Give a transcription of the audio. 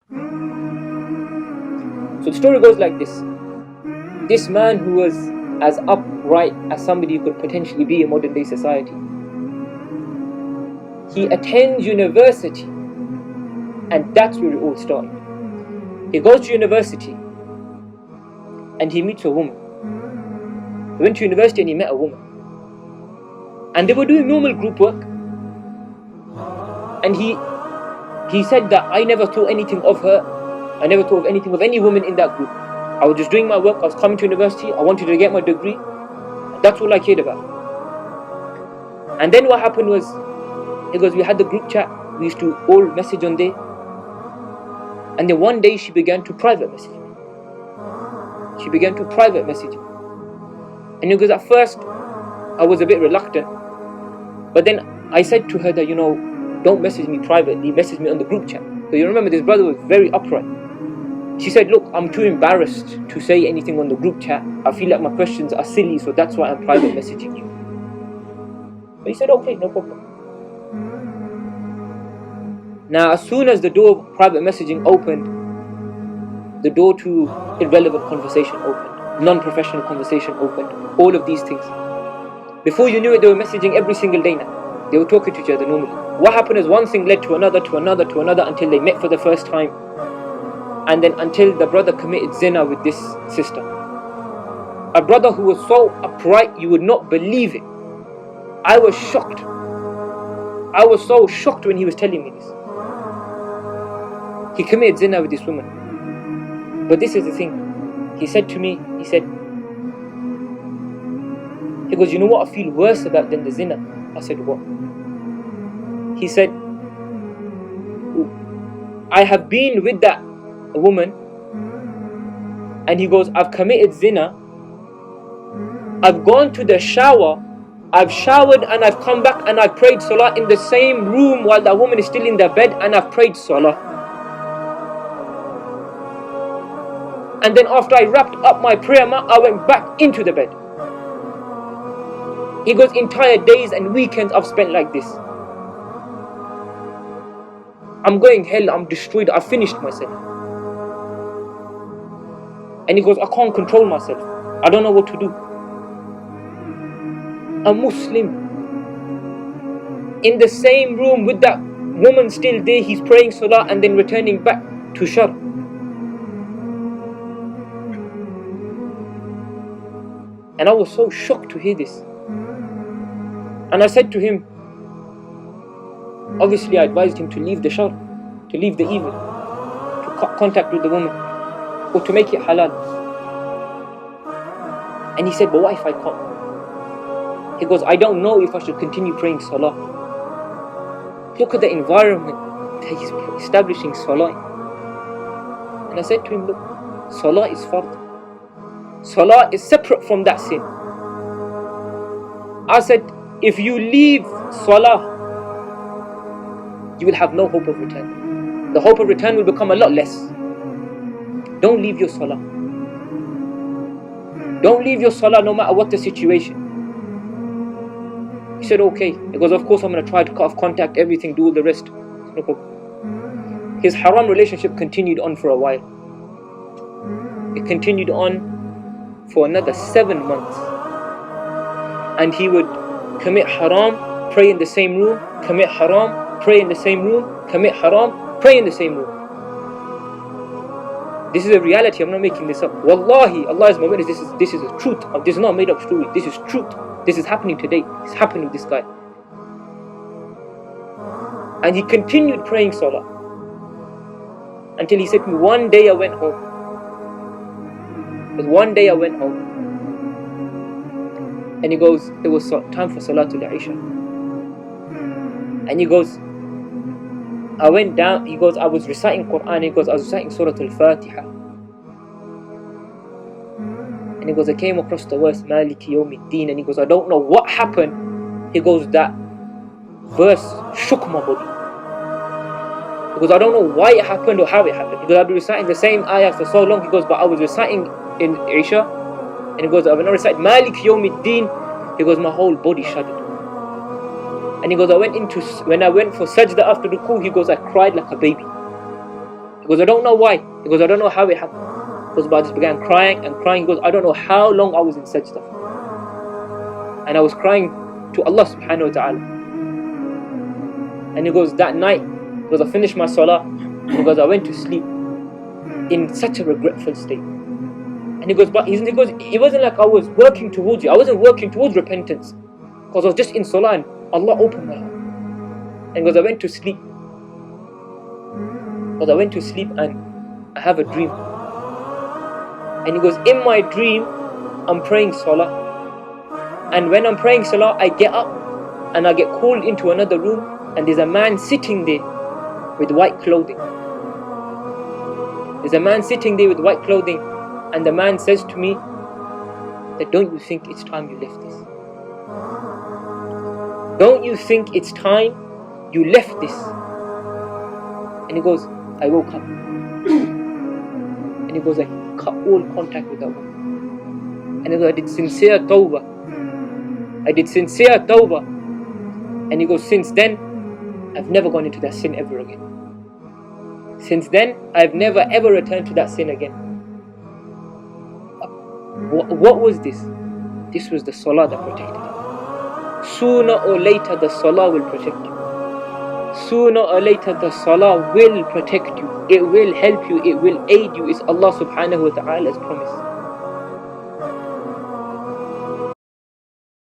So the story goes like this. This man who was as upright as somebody could potentially be in modern day society, he attends university, and that's where it all started. He goes to university and he meets a woman. He went to university and he met a woman, and they were doing normal group work, and he said that I never thought anything of her. I never thought of anything of any woman in that group. I was just doing my work. I was coming to university. I wanted to get my degree. That's all I cared about. And then what happened was, he goes, we had the group chat. We used to all message on there. And then one day she began to private message me. She began to private message me. And he goes, at first I was a bit reluctant. But then I said to her that, don't message me privately, message me on the group chat. So you remember, this brother was very upright. She said, look, I'm too embarrassed to say anything on the group chat. I feel like my questions are silly, so that's why I'm private messaging you. But he said, okay, no problem. Now, as soon as the door of private messaging opened, the door to irrelevant conversation opened, non-professional conversation opened, all of these things. Before you knew it, they were messaging every single day now. They were talking to each other normally. What happened is one thing led to another, until they met for the first time. And then until the brother committed zina with this sister. A brother who was so upright, you would not believe it. I was shocked. I was so shocked when he was telling me this. He committed zina with this woman. But this is the thing. He said to me, he goes, you know what I feel worse about than the zina? I said, what? He said, I have been with that woman, and he goes, I've committed zina. I've gone to the shower, I've showered, and I've come back and I've prayed Salah in the same room while that woman is still in the bed, and I've prayed Salah. And then after I wrapped up my prayer mat, I went back into the bed. He goes, entire days and weekends I've spent like this. I'm going hell, I'm destroyed, I finished myself. And he goes, I can't control myself. I don't know what to do. A Muslim in the same room with that woman still there, he's praying Salah and then returning back to Shar. And I was so shocked to hear this. And I said to him, obviously I advised him to leave the shar, to leave the evil, to cut contact with the woman, or to make it halal. And he said, but what if I can't? He goes, I don't know if I should continue praying Salah. Look at the environment that he's establishing Salah. And I said to him, look, Salah is fard. Salah is separate from that sin. I said, if you leave Salah, you will have no hope of return. The hope of return will become a lot less. Don't leave your Salah. Don't leave your Salah no matter what the situation. He said, okay. He goes, of course I'm going to try to cut off contact, everything, do all the rest. No problem. His haram relationship continued on for a while. It continued on for another 7 months. And he would commit haram, pray in the same room, commit haram, pray in the same room, commit haram, pray in the same room. This is a reality, I'm not making this up. Wallahi, Allah is my witness, this is the truth. This is not a made up story, this is truth. This is happening today, it's happening with this guy. And he continued praying Salah until he said to me, one day I went home. And he goes, it was time for Salatul Isha. And he goes, I went down, he goes, I was reciting Qur'an, he goes, I was reciting Surah Al-Fatiha. And he goes, I came across the verse, Maliki Yawmiddin, and he goes, I don't know what happened. He goes, that verse shook my body. He goes, I don't know why it happened or how it happened. He goes, I've been reciting the same ayah for so long. He goes, but I was reciting in Isha. And he goes, I've not recited Maliki Yawmiddin. He goes, my whole body shuddered. And he goes, when I went for sajda after ruku, he goes, I cried like a baby. He goes, I don't know why. He goes, I don't know how it happened. He goes, but I just began crying and crying. He goes, I don't know how long I was in sajda. And I was crying to Allah subhanahu wa ta'ala. And he goes, that night, because I finished my salah, because I went to sleep in such a regretful state. And he goes, but it wasn't like I was working towards you. I wasn't working towards repentance, because I was just in salah and Allah opened my heart. And he goes, I went to sleep. Because I went to sleep and I have a dream. And he goes, in my dream, I'm praying salah. And when I'm praying salah, I get up and I get called into another room, and there's a man sitting there with white clothing. There's a man sitting there with white clothing, and the man says to me that, don't you think it's time you left this? Don't you think it's time you left this? And he goes, I woke up. And he goes, I cut all contact with that woman. And he goes, I did sincere tawbah. And he goes, since then, I've never gone into that sin ever again. Since then, I've never ever returned to that sin again. What was this? This was the salah that protected him. Sooner or later, the salah will protect you. Sooner or later, the salah will protect you. It will help you. It will aid you. It's Allah subhanahu wa ta'ala's promise.